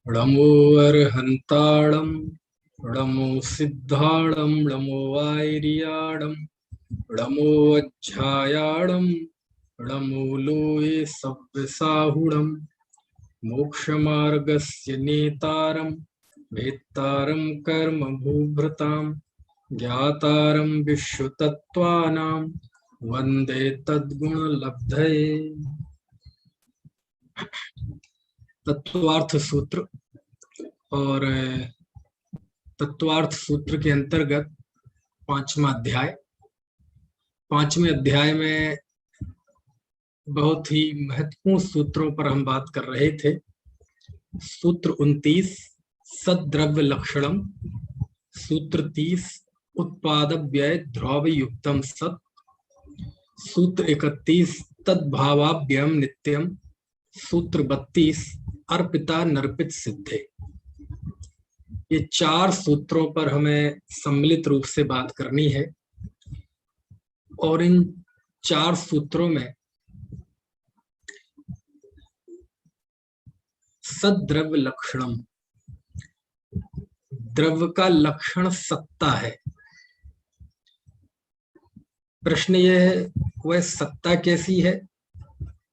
णमो अर्हन्ताणं णमो सिद्धाणं णमो वायरियाणं णमो अज्झायाणं णमो लोये सव्यसाहुणं मोक्षमार्गस्य नेतारं वेत्तारं कर्म भूभृतां ज्ञातारं विश्वतत्त्वानां वन्दे तद्गुणलब्धये। तत्वार्थ सूत्र और तत्वार्थ सूत्र के अंतर्गत पांचवा अध्याय। पांचवें अध्याय में बहुत ही महत्वपूर्ण सूत्रों पर हम बात कर रहे थे। सूत्र 29 सद्द्रव्य लक्षणम, सूत्र 30 उत्पाद व्यय द्रव्य युक्तम सत्, सूत्र 31 तद्भावाभ्यम नित्यम, सूत्र 32 अर्पिता नर्पित सिद्धे। ये चार सूत्रों पर हमें सम्मिलित रूप से बात करनी है और इन चार सूत्रों में सद्द्रव्य लक्षणम, द्रव्य का लक्षण सत्ता है। प्रश्न यह है वह सत्ता कैसी है?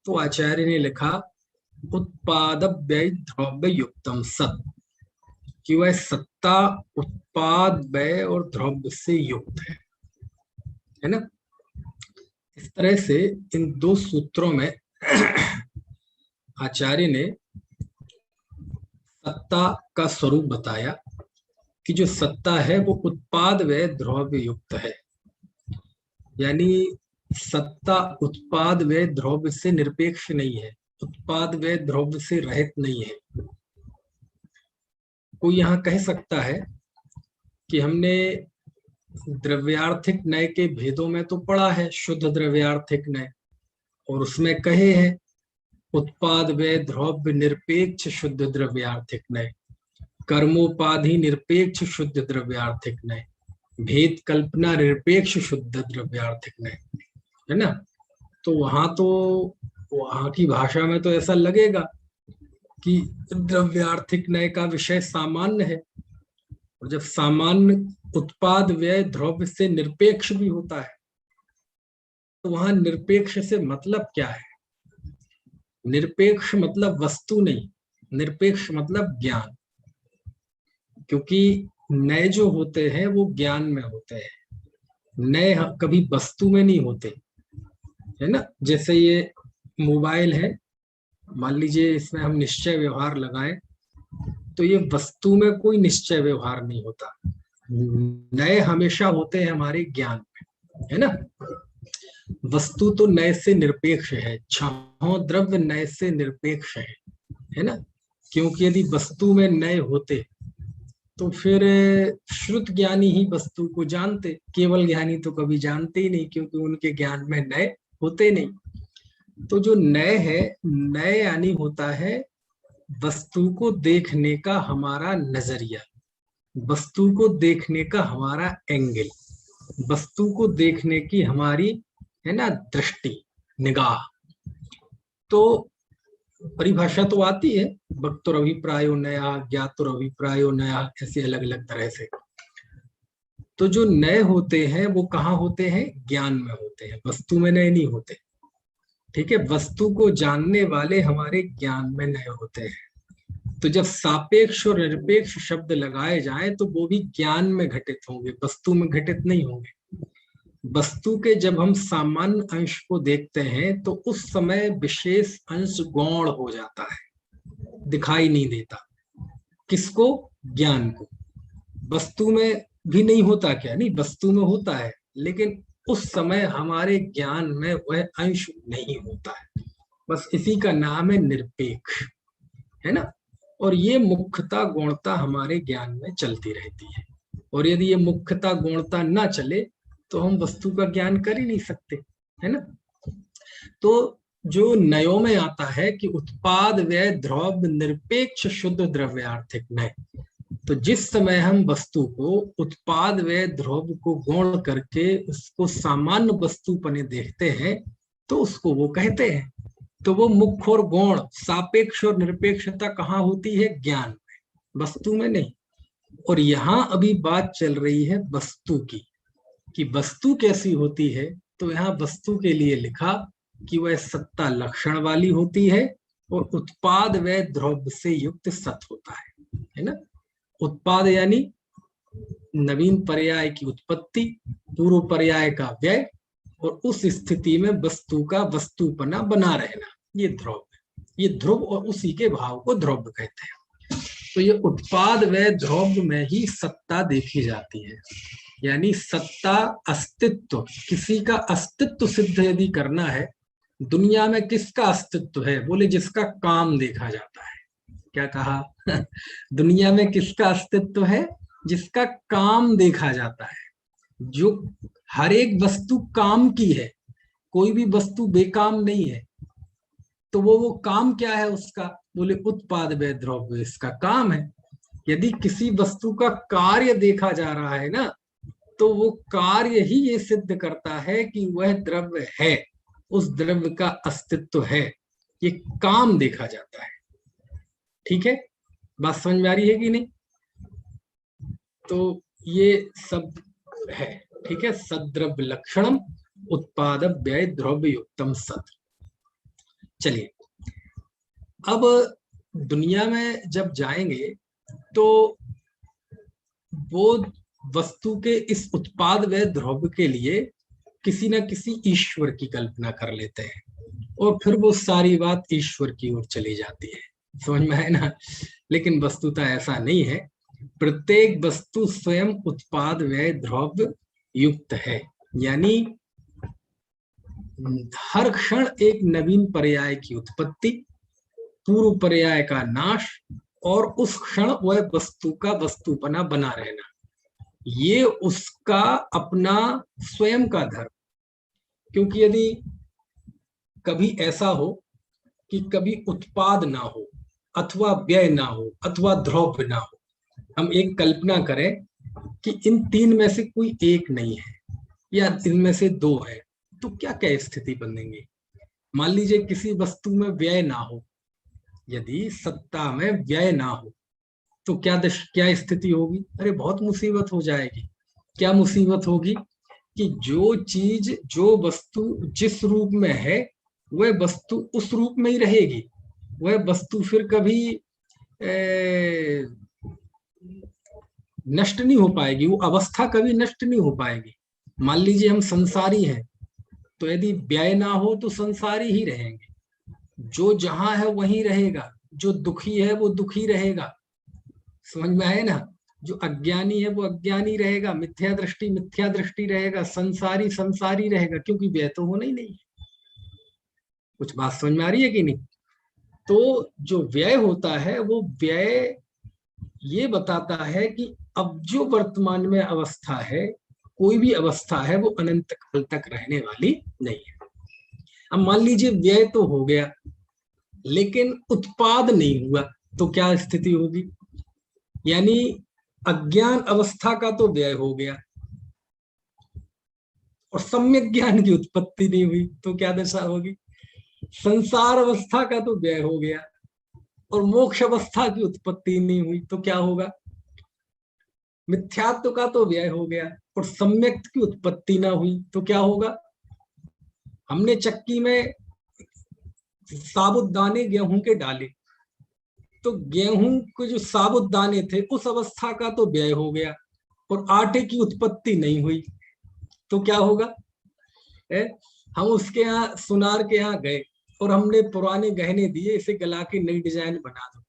तो आचार्य ने लिखा उत्पाद व्यय द्रव्य युक्तम सत्, कि वह सत्ता उत्पाद व्यय और द्रव्य से युक्त है ना। इस तरह से इन दो सूत्रों में आचार्य ने सत्ता का स्वरूप बताया कि जो सत्ता है वो उत्पाद व्यय द्रव्य युक्त है, यानी सत्ता उत्पाद व्यय द्रव्य से निरपेक्ष नहीं है, उत्पाद व्यय द्रव्य से रहित नहीं है। कोई यहाँ कह सकता है कि हमने द्रव्यार्थिक न्याय के भेदों में तो पढ़ा है, शुद्ध द्रव्यार्थिक न्याय, और उसमें कहे हैं उत्पाद व्यय द्रव्य निरपेक्ष शुद्ध द्रव्यार्थिक न्याय, कर्मोपाधि निरपेक्ष शुद्ध द्रव्यार्थिक न्याय, भेद कल्पना निरपेक्ष शुद्ध द्रव्यार्थिक न्याय, है ना। तो वहां की भाषा में तो ऐसा लगेगा कि द्रव्यार्थिक न्याय का विषय सामान्य है, और जब सामान्य उत्पाद व्यय द्रव्य से निरपेक्ष भी होता है तो वहां निरपेक्ष से मतलब क्या है? निरपेक्ष मतलब वस्तु नहीं, निरपेक्ष मतलब ज्ञान, क्योंकि नए जो होते हैं वो ज्ञान में होते हैं, नए कभी वस्तु में नहीं होते, है ना। जैसे ये मोबाइल है, मान लीजिए इसमें हम निश्चय व्यवहार लगाएं तो ये वस्तु में कोई निश्चय व्यवहार नहीं होता, नए हमेशा होते हैं हमारे ज्ञान में, है ना। वस्तु तो नए से निरपेक्ष है, छहों द्रव्य नए से निरपेक्ष है ना। क्योंकि यदि वस्तु में नए होते तो फिर श्रुत ज्ञानी ही वस्तु को जानते, केवल ज्ञानी तो कभी जानते ही नहीं, क्योंकि उनके ज्ञान में नए होते नहीं। तो जो नए है, नए यानी होता है वस्तु को देखने का हमारा नजरिया, वस्तु को देखने का हमारा एंगल, वस्तु को देखने की हमारी, है ना, दृष्टि, निगाह। तो परिभाषा तो आती है, वक्तुरभिप्रायो नया, ज्ञातुरभिप्रायो नया, ऐसे अलग अलग तरह से। तो जो नए होते हैं वो कहाँ होते हैं? ज्ञान में होते हैं, वस्तु में नए नहीं होते। ठीक है, वस्तु को जानने वाले हमारे ज्ञान में नए होते हैं। तो जब सापेक्ष और निरपेक्ष शब्द लगाए जाएं तो वो भी ज्ञान में घटित होंगे, वस्तु में घटित नहीं होंगे। वस्तु के जब हम सामान्य अंश को देखते हैं तो उस समय विशेष अंश गौण हो जाता है, दिखाई नहीं देता। किसको? ज्ञान को। वस्तु में भी नहीं होता क्या? नहीं, वस्तु में होता है, लेकिन उस समय हमारे ज्ञान में वह अंश नहीं होता है। बस इसी का नाम है निरपेक्ष, है ना। और ये मुख्यता गौणता हमारे ज्ञान में चलती रहती है, और यदि ये मुख्यता गौणता ना चले तो हम वस्तु का ज्ञान कर ही नहीं सकते, है ना। तो जो नयों में आता है कि उत्पाद व्यय द्रव्य निरपेक्ष शुद्ध द्रव्यार्थिक नय, तो जिस समय हम वस्तु को उत्पाद व्यय द्रव्य को गौण करके उसको सामान्य वस्तु पने देखते हैं तो उसको वो कहते हैं। तो वो मुख्य और गौण, सापेक्ष और निरपेक्षता कहाँ होती है? ज्ञान में। वस्तु में नहीं। और यहां अभी बात चल रही है वस्तु की, कि वस्तु कैसी होती है। तो यहाँ वस्तु के लिए लिखा कि वह सत्ता लक्षण वाली होती है और उत्पाद व द्रव्य से युक्त सत होता है ना। उत्पाद यानी नवीन पर्याय की उत्पत्ति, पूर्व पर्याय का व्यय, और उस स्थिति में वस्तु का वस्तुपना बना रहना, ये ध्रुव है। ये ध्रुव और उसी के भाव को ध्रुव कहते हैं। तो ये उत्पाद व ध्रुव में ही सत्ता देखी जाती है। यानी सत्ता, अस्तित्व, किसी का अस्तित्व सिद्ध यदि करना है, दुनिया में किसका अस्तित्व है? बोले जिसका काम देखा जाता है। क्या कहा? दुनिया में किसका अस्तित्व है? जिसका काम देखा जाता है। जो हर एक वस्तु काम की है, कोई भी वस्तु बेकाम नहीं है। तो वो काम क्या है उसका? बोले उत्पाद व द्रव्य इसका काम है। यदि किसी वस्तु का कार्य देखा जा रहा है ना, तो वो कार्य ही ये सिद्ध करता है कि वह द्रव्य है, उस द्रव्य का अस्तित्व है। ये काम देखा जाता है। ठीक है, बात समझ में आ रही है कि नहीं? तो ये सब है। ठीक है, सद्रव्य लक्षणम उत्पाद व्यय द्रव्य युक्तम सत। चलिए, अब दुनिया में जब जाएंगे तो वो वस्तु के इस उत्पाद व द्रव्य के लिए किसी न किसी ईश्वर की कल्पना कर लेते हैं, और फिर वो सारी बात ईश्वर की ओर चली जाती है। समझ में है ना? लेकिन वस्तुतः ऐसा नहीं है। प्रत्येक वस्तु स्वयं उत्पाद व द्रव्य युक्त है। यानी हर क्षण एक नवीन पर्याय की उत्पत्ति, पूर्व पर्याय का नाश, और उस क्षण वह वस्तु का वस्तुपना बना रहना, ये उसका अपना स्वयं का धर्म। क्योंकि यदि कभी ऐसा हो कि कभी उत्पाद ना हो, अथवा व्यय ना हो, अथवा द्रव्य ना हो, हम एक कल्पना करें कि इन तीन में से कोई एक नहीं है, या इनमें से दो है, तो क्या क्या स्थिति बनेंगी? मान लीजिए किसी वस्तु में व्यय ना हो, यदि सत्ता में व्यय ना हो, तो क्या स्थिति होगी? अरे बहुत मुसीबत हो जाएगी। क्या मुसीबत होगी? कि जो चीज, जो वस्तु जिस रूप में है, वह वस्तु उस रूप में ही रहेगी। वह वस्तु फिर कभी नष्ट नहीं हो पाएगी, वो अवस्था कभी नष्ट नहीं हो पाएगी। मान लीजिए हम संसारी हैं, तो यदि व्यय ना हो तो संसारी ही रहेंगे। जो जहां है वहीं रहेगा, जो दुखी है वो दुखी रहेगा। समझ में आए ना? जो अज्ञानी है वो अज्ञानी रहेगा, मिथ्या दृष्टि रहेगा, संसारी संसारी रहेगा, क्योंकि व्यय तो होना ही नहीं है। कुछ बात समझ में आ रही है कि नहीं? तो जो व्यय होता है, वो व्यय ये बताता है कि अब जो वर्तमान में अवस्था है, कोई भी अवस्था है, वो अनंत काल तक रहने वाली नहीं है। अब मान लीजिए व्यय तो हो गया, लेकिन उत्पाद नहीं हुआ, तो क्या स्थिति होगी? यानी अज्ञान अवस्था का तो व्यय हो गया, और सम्यक ज्ञान की उत्पत्ति नहीं हुई, तो क्या दशा होगी? संसार अवस्था का तो व्यय हो गया, और मोक्ष अवस्था की उत्पत्ति नहीं हुई, तो क्या होगा? मिथ्यात्व का तो व्यय हो गया, और सम्यक की उत्पत्ति ना हुई, तो क्या होगा? हमने चक्की में साबुत दाने गेहूं के डाले, तो गेहूं के जो साबुत दाने थे, उस अवस्था का तो व्यय हो गया, और आटे की उत्पत्ति नहीं हुई, तो क्या होगा? हम उसके यहाँ, सुनार के यहाँ गए, और हमने पुराने गहने दिए, इसे गला के नई डिजाइन बना दो।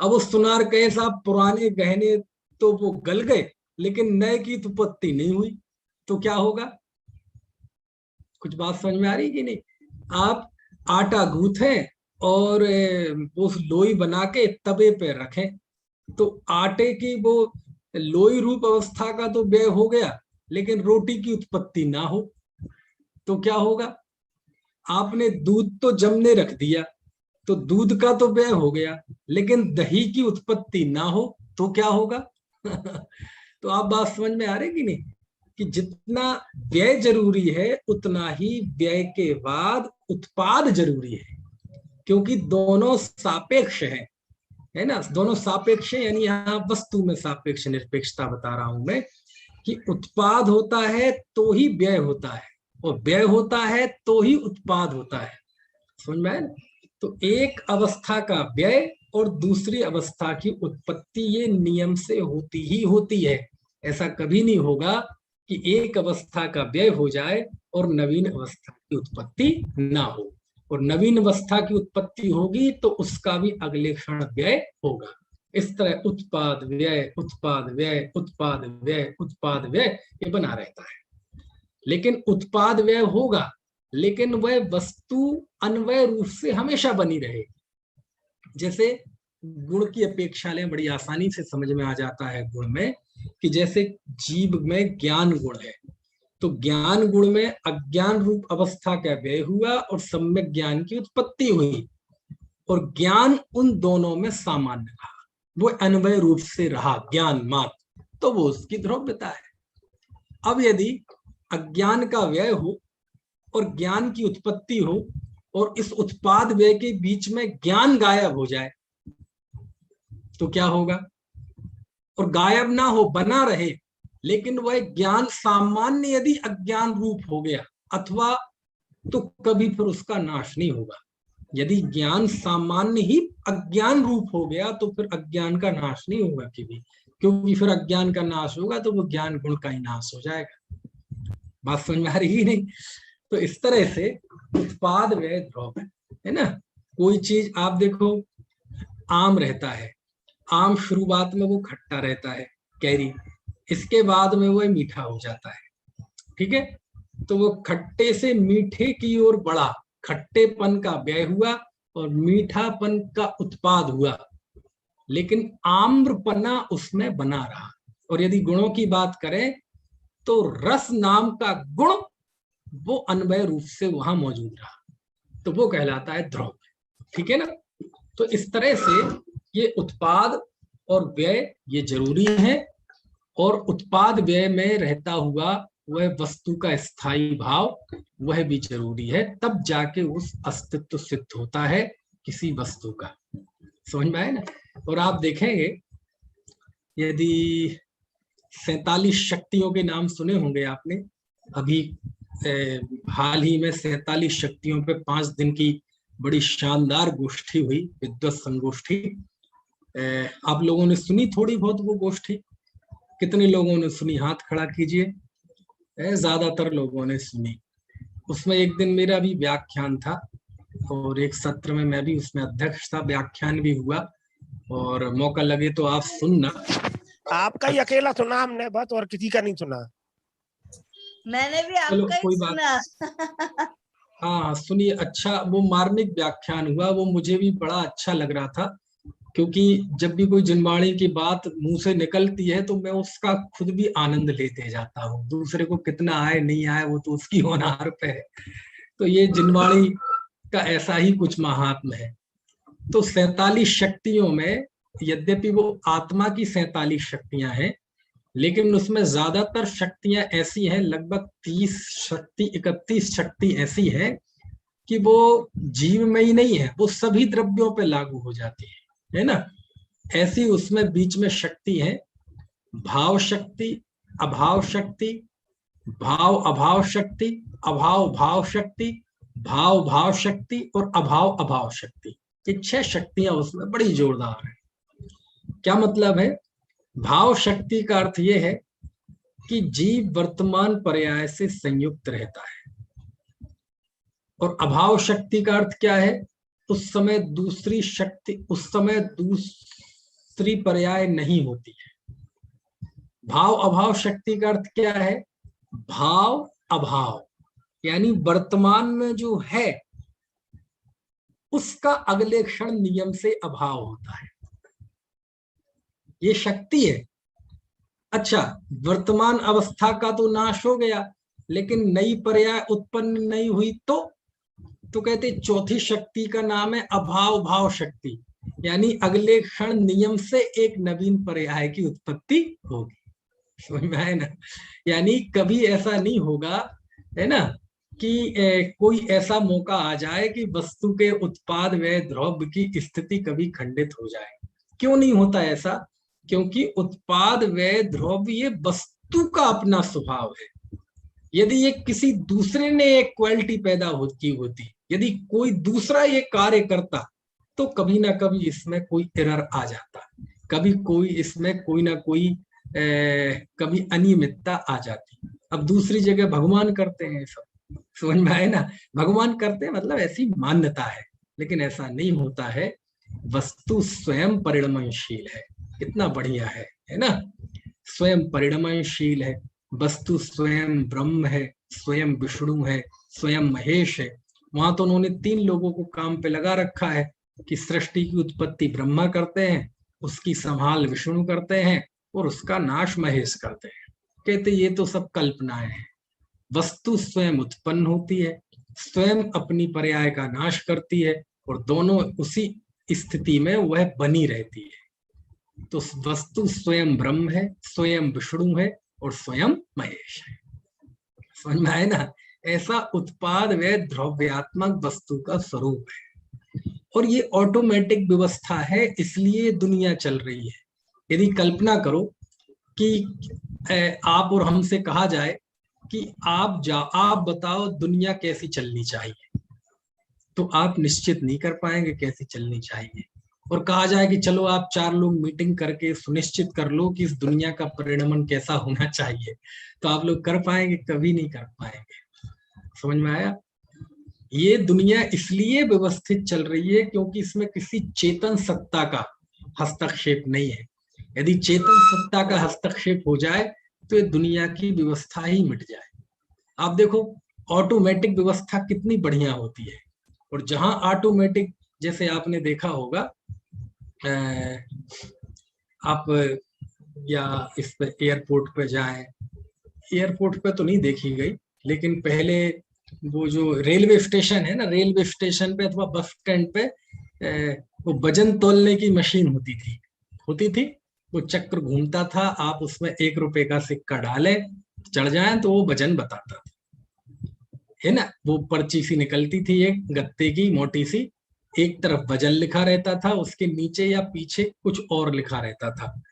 अब वो सुनार कहे साहब पुराने गहने तो वो गल गए, लेकिन नए की उत्पत्ति नहीं हुई, तो क्या होगा? कुछ बात समझ में आ रही कि नहीं? आप आटा गूंथें और वो लोई बना के तवे पे रखें, तो आटे की वो लोई रूप अवस्था का तो व्यय हो गया, लेकिन रोटी की उत्पत्ति ना हो, तो क्या होगा? आपने दूध तो जमने रख दिया, तो दूध का तो व्यय हो गया, लेकिन दही की उत्पत्ति ना हो, तो क्या होगा? तो आप बात समझ में आ रही कि नहीं? कि जितना व्यय जरूरी है, उतना ही व्यय के बाद उत्पाद जरूरी है, क्योंकि दोनों सापेक्ष हैं। है ना, दोनों सापेक्ष है, यानी यहाँ वस्तु में सापेक्ष निरपेक्षता बता रहा हूं मैं, कि उत्पाद होता है तो ही व्यय होता है, और व्यय होता है तो ही उत्पाद होता है। समझ में आया ना? तो एक अवस्था का व्यय और दूसरी अवस्था की उत्पत्ति ये नियम से होती ही होती है। ऐसा कभी नहीं होगा कि एक अवस्था का व्यय हो जाए और नवीन अवस्था की उत्पत्ति ना हो, और नवीन अवस्था की उत्पत्ति होगी तो उसका भी अगले क्षण व्यय होगा। इस तरह उत्पाद व्यय उत्पाद व्यय उत्पाद व्यय उत्पाद व्यय ये बना रहता है। लेकिन उत्पाद व्यय होगा, लेकिन वह वस्तु अन्वय रूप से हमेशा बनी रहेगी। जैसे गुण की अपेक्षा लें, बड़ी आसानी से समझ में आ जाता है गुण में, कि जैसे जीव में ज्ञान गुण है, तो ज्ञान गुण में अज्ञान रूप अवस्था का व्यय हुआ और सम्यक ज्ञान की उत्पत्ति हुई, और ज्ञान उन दोनों में सामान्य रहा, वो अन्वय रूप से रहा ज्ञान मात्र, तो वो उसकी ध्रुवता है। अब यदि अज्ञान का व्यय हो और ज्ञान की उत्पत्ति हो, और इस उत्पाद व्यय के बीच में ज्ञान गायब हो जाए, तो क्या होगा? और गायब ना हो, बना रहे, लेकिन वह ज्ञान सामान्य यदि अज्ञान रूप हो गया अथवा, तो कभी फिर उसका नाश नहीं होगा। यदि ज्ञान सामान्य ही अज्ञान रूप हो गया तो फिर अज्ञान का नाश नहीं होगा कभी, क्योंकि फिर अज्ञान का नाश होगा तो वो ज्ञान गुण का ही नाश हो जाएगा। बात समझ में आ रही नहीं? तो इस तरह से उत्पाद व्यय ध्रुव है ना। कोई चीज आप देखो, आम रहता है, आम शुरुआत में वो खट्टा रहता है, कैरी, इसके बाद में वो मीठा हो जाता है, ठीक है। तो वो खट्टे से मीठे की ओर बढ़ा, खट्टेपन का व्यय हुआ और मीठापन का उत्पाद हुआ, लेकिन आम्रपना उसमें बना रहा। और यदि गुणों की बात करें तो रस नाम का गुण वो अन्वय रूप से वहां मौजूद रहा, तो वो कहलाता है ध्रुव, ठीक है ना। तो इस तरह से ये उत्पाद और व्यय ये जरूरी है, और उत्पाद व्यय में रहता हुआ वह वस्तु का स्थायी भाव वह भी जरूरी है, तब जाके उस अस्तित्व सिद्ध होता है किसी वस्तु का। समझ में आए ना? और आप देखेंगे, यदि 47 शक्तियों के नाम सुने होंगे आपने, अभी हाल ही में 47 शक्तियों पे 5 दिन की बड़ी शानदार गोष्ठी हुई, विद्वत संगोष्ठी। आप लोगों ने सुनी थोड़ी बहुत वो गोष्ठी? कितने लोगों ने सुनी? हाथ खड़ा कीजिए। ज्यादातर लोगों ने सुनी। उसमें एक दिन मेरा भी व्याख्यान था, और एक सत्र में मैं भी उसमें अध्यक्ष था, व्याख्यान भी हुआ, और मौका लगे तो आप सुनना। आपका ही अकेला सुना हमने, बस, और किसी का नहीं सुना। मैंने भी आपका ही सुना। हाँ सुनिए, अच्छा, वो मार्मिक व्याख्यान हुआ, वो मुझे भी बड़ा अच्छा लग रहा था, क्योंकि जब भी कोई जिनवाणी की बात मुंह से निकलती है तो मैं उसका खुद भी आनंद लेते जाता हूँ। दूसरे को कितना आए नहीं आए वो तो उसकी होनहार पे है। तो ये जिनवाणी का ऐसा ही कुछ महात्म है। तो 47 शक्तियों में, यद्यपि वो आत्मा की 47 शक्तियां हैं, लेकिन उसमें ज्यादातर शक्तियां ऐसी हैं, लगभग 30 शक्ति 31 शक्ति ऐसी है कि वो जीव में ही नहीं है, वो सभी द्रव्यों पे लागू हो जाती है ना। ऐसी उसमें बीच में शक्ति है, भाव शक्ति, अभाव शक्ति, भाव अभाव शक्ति, अभाव भाव शक्ति, भाव भाव शक्ति और अभाव अभाव शक्ति। ये 6 शक्तियां उसमें बड़ी जोरदार है। क्या मतलब है? भाव शक्ति का अर्थ यह है कि जीव वर्तमान पर्याय से संयुक्त रहता है, और अभाव शक्ति का अर्थ क्या है? उस समय दूसरी शक्ति, उस समय दूसरी पर्याय नहीं होती है। भाव अभाव शक्ति का अर्थ क्या है? भाव अभाव, यानी वर्तमान में जो है उसका अगले क्षण नियम से अभाव होता है, ये शक्ति है। अच्छा, वर्तमान अवस्था का तो नाश हो गया, लेकिन नई पर्याय उत्पन्न नहीं हुई, तो कहते चौथी शक्ति का नाम है अभाव भाव शक्ति, यानी अगले क्षण नियम से एक नवीन पर्याय की उत्पत्ति होगी। समझ में आए ना? यानी कभी ऐसा नहीं होगा, है ना, कि कोई ऐसा मौका आ जाए कि वस्तु के उत्पाद व द्रव्य की स्थिति कभी खंडित हो जाए। क्यों नहीं होता ऐसा? क्योंकि उत्पाद व्यय द्रव्य ये वस्तु का अपना स्वभाव है। यदि ये किसी दूसरे ने एक क्वालिटी पैदा होती, यदि कोई दूसरा ये कार्य करता, तो कभी ना कभी इसमें कोई एरर आ जाता, कभी कोई इसमें कोई ना कोई कभी अनियमितता आ जाती। अब दूसरी जगह भगवान करते हैं सब, समझ में आए ना? भगवान करते हैं मतलब ऐसी मान्यता है, लेकिन ऐसा नहीं होता है। वस्तु स्वयं परिणमनशील है। कितना बढ़िया है ना? स्वयं परिणमनशील है। वस्तु स्वयं ब्रह्म है, स्वयं विष्णु है, स्वयं महेश है। वहां तो उन्होंने 3 लोगों को काम पे लगा रखा है कि सृष्टि की उत्पत्ति ब्रह्मा करते हैं, उसकी संभाल विष्णु करते हैं और उसका नाश महेश करते हैं। कहते ये तो सब कल्पनाएं हैं। वस्तु स्वयं उत्पन्न होती है, स्वयं अपनी पर्याय का नाश करती है और दोनों उसी स्थिति में वह बनी रहती है। तो वस्तु स्वयं ब्रह्म है, स्वयं विष्णु है और स्वयं महेश है। समझ में आए ना? ऐसा उत्पाद व द्रव्यात्मक वस्तु का स्वरूप है और ये ऑटोमेटिक व्यवस्था है, इसलिए दुनिया चल रही है। यदि कल्पना करो कि आप और हमसे कहा जाए कि आप बताओ दुनिया कैसी चलनी चाहिए, तो आप निश्चित नहीं कर पाएंगे कैसी चलनी चाहिए। और कहा जाए कि चलो आप 4 लोग मीटिंग करके सुनिश्चित कर लो कि इस दुनिया का परिणमन कैसा होना चाहिए, तो आप लोग कर पाएंगे? कभी नहीं कर पाएंगे। समझ में आया? ये दुनिया इसलिए व्यवस्थित चल रही है क्योंकि इसमें किसी चेतन सत्ता का हस्तक्षेप नहीं है। यदि चेतन सत्ता का हस्तक्षेप हो जाए तो ये दुनिया की व्यवस्था ही मिट जाए। आप देखो ऑटोमेटिक व्यवस्था कितनी बढ़िया होती है, और जहां ऑटोमेटिक, जैसे आपने देखा होगा आप या इस पे एयरपोर्ट पे जाएं, एयरपोर्ट पे तो नहीं देखी गई, लेकिन पहले वो जो रेलवे स्टेशन है ना, रेलवे स्टेशन पे अथवा बस स्टैंड पे वो वजन तोलने की मशीन होती थी। वो चक्र घूमता था, आप उसमें 1 रुपए का सिक्का डालें, चढ़ जाएं तो वो वजन बताता था, है ना? वो पर्ची सी निकलती थी एक गत्ते की मोटी सी, एक तरफ वजन लिखा रहता था, उसके नीचे या पीछे कुछ और लिखा रहता था।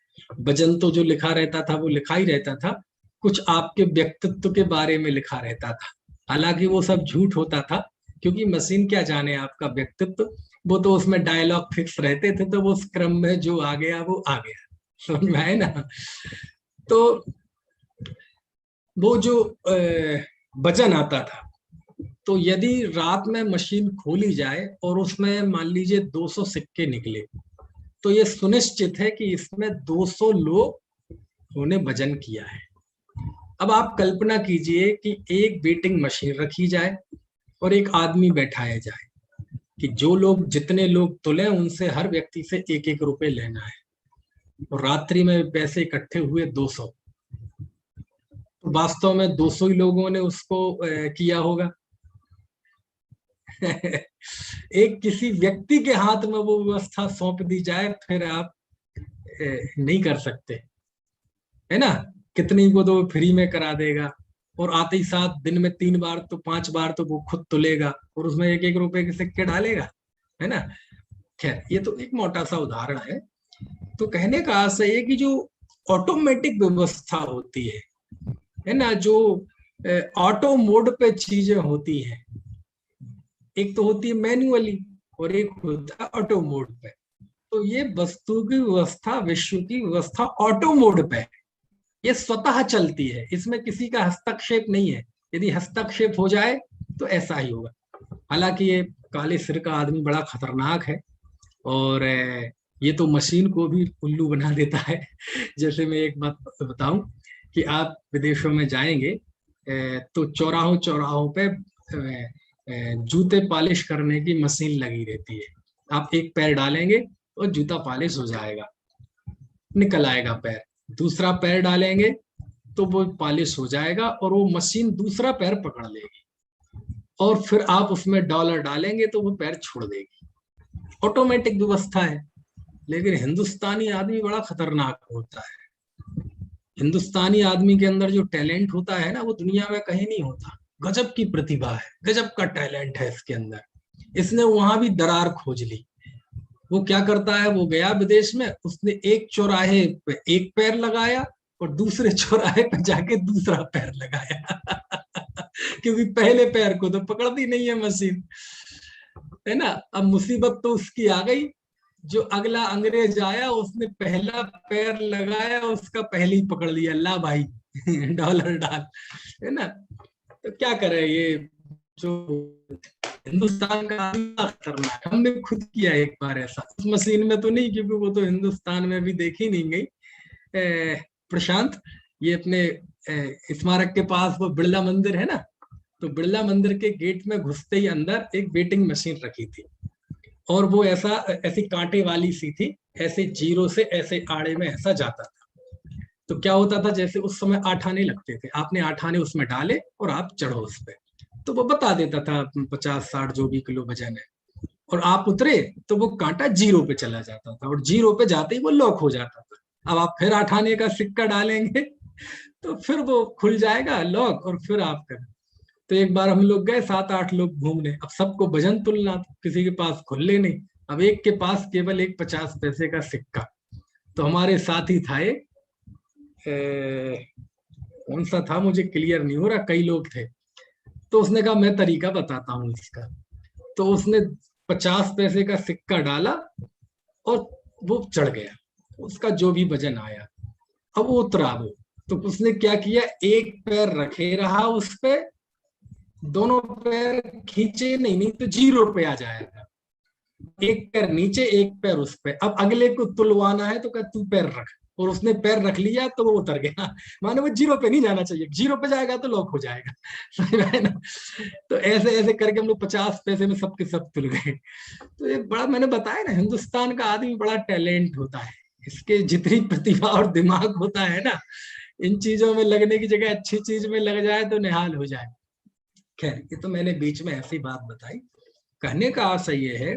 वजन तो जो लिखा रहता था वो लिखा ही रहता था, कुछ आपके व्यक्तित्व के बारे में लिखा रहता था। हालांकि वो सब झूठ होता था, क्योंकि मशीन क्या जाने आपका व्यक्तित्व, वो तो उसमें डायलॉग फिक्स रहते थे, तो वो उस क्रम में जो आ गया वो आ गया। समझ में आए ना? तो वो जो वजन आता था, तो यदि रात में मशीन खोली जाए और उसमें मान लीजिए 200 सिक्के निकले, तो ये सुनिश्चित है कि इसमें 200 लोग ने वजन किया है। अब आप कल्पना कीजिए कि एक वेटिंग मशीन रखी जाए और एक आदमी बैठाया जाए कि जो लोग जितने लोग तुले उनसे हर व्यक्ति से 1-1 रुपए लेना है, और रात्रि में पैसे इकट्ठे हुए 200, तो वास्तव में 200 ही लोगों ने उसको किया होगा। एक किसी व्यक्ति के हाथ में वो व्यवस्था सौंप दी जाए, फिर आप नहीं कर सकते, है ना? कितनी को तो फ्री में करा देगा, और आते ही साथ दिन में 3 बार तो 5 बार तो वो खुद तुलेगा और उसमें 1-1 रुपए के सिक्के डालेगा, है ना? खैर, ये तो एक मोटा सा उदाहरण है। तो कहने का आशय है कि जो ऑटोमेटिक व्यवस्था होती है ना, जो ऑटो मोड पे चीजें होती हैं, एक तो होती है मैन्युअली और एक होता है ऑटो मोड पे। तो ये वस्तु की व्यवस्था, विश्व की व्यवस्था ऑटो मोड पे है, ये स्वतः चलती है, इसमें किसी का हस्तक्षेप नहीं है। यदि हस्तक्षेप हो जाए तो ऐसा ही होगा। हालांकि ये काले सिर का आदमी बड़ा खतरनाक है, और ये तो मशीन को भी उल्लू बना देता है। जैसे मैं एक बात बताऊं कि आप विदेशों में जाएंगे तो चौराहों पे जूते पॉलिश करने की मशीन लगी रहती है। आप एक पैर डालेंगे और जूता पॉलिश हो जाएगा, निकल आएगा पैर, दूसरा पैर डालेंगे तो वो पॉलिश हो जाएगा और वो मशीन दूसरा पैर पकड़ लेगी, और फिर आप उसमें डॉलर डालेंगे तो वो पैर छोड़ देगी। ऑटोमेटिक व्यवस्था है। लेकिन हिंदुस्तानी आदमी बड़ा खतरनाक होता है। हिंदुस्तानी आदमी के अंदर जो टैलेंट होता है ना, वो दुनिया में कहीं नहीं होता। गजब की प्रतिभा है, गजब का टैलेंट है इसके अंदर। इसने वहां भी दरार खोज ली, वो क्या करता है, वो गया विदेश में, उसने एक चौराहे पे एक पैर लगाया और दूसरे चौराहे पे जाके दूसरा पैर लगाया क्योंकि पहले पैर को तो पकड़ती नहीं है मशीन, है ना। अब मुसीबत तो उसकी आ गई, जो अगला अंग्रेज आया उसने पहला पैर लगाया, उसका पहले ही पकड़ लिया, ला भाई डॉलर डाल, है ना। तो क्या करे, ये जो हिंदुस्तान का खतरनाक है। हमने खुद किया एक बार ऐसा, उस मशीन में तो नहीं, क्योंकि वो तो हिंदुस्तान में भी देखी नहीं गई। प्रशांत, ये अपने स्मारक के पास वो बिरला मंदिर है ना, तो बिरला मंदिर के गेट में घुसते ही अंदर एक वेटिंग मशीन रखी थी, और वो ऐसी कांटे वाली सी थी, ऐसे जीरो से ऐसे आड़े में ऐसा जाता था। तो क्या होता था, जैसे उस समय 8 आने लगते थे, आपने 8 आने उसमें डाले और आप चढ़ो उस पे, तो वो बता देता था 50-60 जो भी किलो वजन है, और आप उतरे तो वो कांटा जीरो पे चला जाता था, और जीरो पे जाते ही वो लॉक हो जाता था। अब आप फिर 8 आने का सिक्का डालेंगे तो फिर वो खुल जाएगा लॉक, और फिर आप कर। तो एक बार हम लोग गए 7-8 लोग घूमने, अब सबको वजन तुलना था, किसी के पास खुले नहीं, अब एक के पास केवल एक 50 पैसे का सिक्का। तो हमारे साथ ही था एक, कौन सा था मुझे क्लियर नहीं हो रहा, कई लोग थे, तो उसने कहा मैं तरीका बताता हूँ इसका। तो उसने 50 पैसे का सिक्का डाला और वो चढ़ गया, उसका जो भी वजन आया, अब वो उतरा वो, तो उसने क्या किया, एक पैर रखे रहा उस पे, दोनों पैर खींचे नहीं तो जीरो पे आ जाएगा, एक पैर नीचे एक पैर उस पे। अब अगले को तुलवाना है तो कह तू पैर रख, और उसने पैर रख लिया तो वो उतर गया, माने वो जीरो पे नहीं जाना चाहिए, जीरो पे जाएगा तो लॉक हो जाएगा समझ रहे ना। तो ऐसे ऐसे करके हम लोग 50 पैसे में सबके सब तुल गए। तो ये बड़ा, मैंने बताया ना, हिंदुस्तान का आदमी बड़ा टैलेंट होता है, इसके जितनी प्रतिभा और दिमाग होता है ना, इन चीजों में लगने की जगह अच्छी चीज में लग जाए तो निहाल हो जाए। खैर, ये तो मैंने बीच में ऐसी बात बताई। कहने का आशय ये है